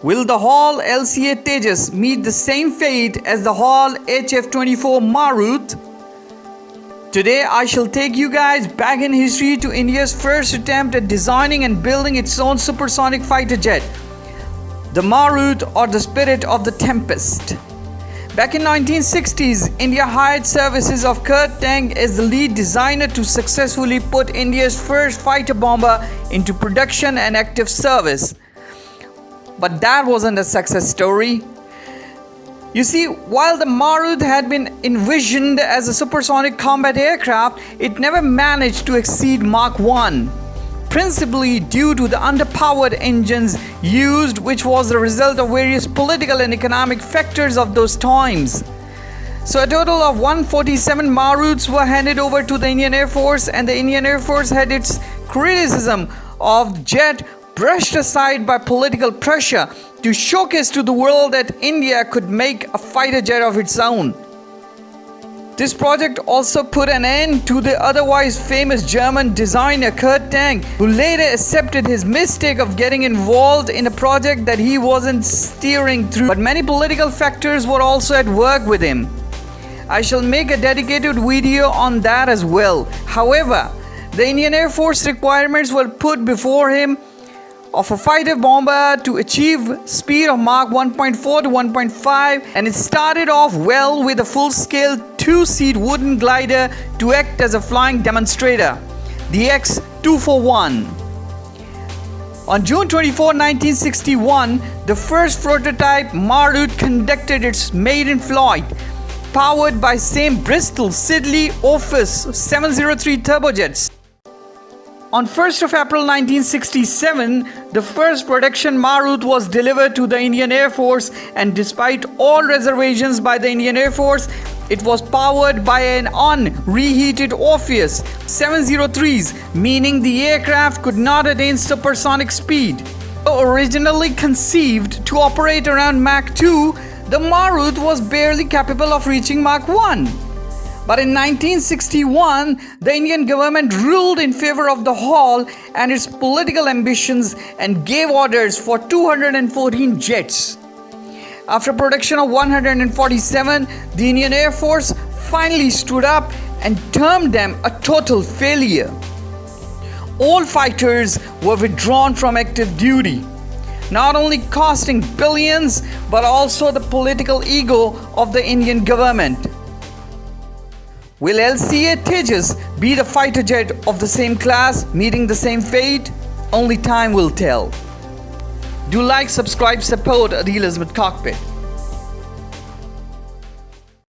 Will the Hall LCA Tejas meet the same fate as the Hall HF-24 Marut? Today I shall take you guys back in history to India's first attempt at designing and building its own supersonic fighter jet, the Marut, or the Spirit of the Tempest. Back in 1960s, India hired services of Kurt Tang as the lead designer to successfully put India's first fighter bomber into production and active service. But that wasn't a success story. You see, while the Marut had been envisioned as a supersonic combat aircraft, it never managed to exceed Mach 1, principally due to the underpowered engines used, which was the result of various political and economic factors of those times. So a total of 147 Maruts were handed over to the Indian Air Force, and the Indian Air Force had its criticism of the jet brushed aside by political pressure to showcase to the world that India could make a fighter jet of its own. This project also put an end to the otherwise famous German designer Kurt Tang, who later accepted his mistake of getting involved in a project that he wasn't steering through. But many political factors were also at work with him. I shall make a dedicated video on that as well. However, the Indian Air Force requirements were put before him of a fighter bomber to achieve speed of Mach 1.4 to 1.5, and it started off well with a full-scale two-seat wooden glider to act as a flying demonstrator, the X-241. On June 24, 1961, the first prototype Marut conducted its maiden flight, powered by same Bristol Siddeley Office 703 turbojets. On 1st of April 1967, the first production Marut was delivered to the Indian Air Force, and despite all reservations by the Indian Air Force, it was powered by an unreheated Orpheus 703s, meaning the aircraft could not attain supersonic speed. Originally conceived to operate around Mach 2, the Marut was barely capable of reaching Mach 1. But in 1961, the Indian government ruled in favor of the Hall and its political ambitions and gave orders for 214 jets. After production of 147, the Indian Air Force finally stood up and termed them a total failure. All fighters were withdrawn from active duty, not only costing billions but also the political ego of the Indian government. Will LCA Tejas be the fighter jet of the same class, meeting the same fate? Only time will tell. Do like, subscribe, support Adil Azmat Cockpit.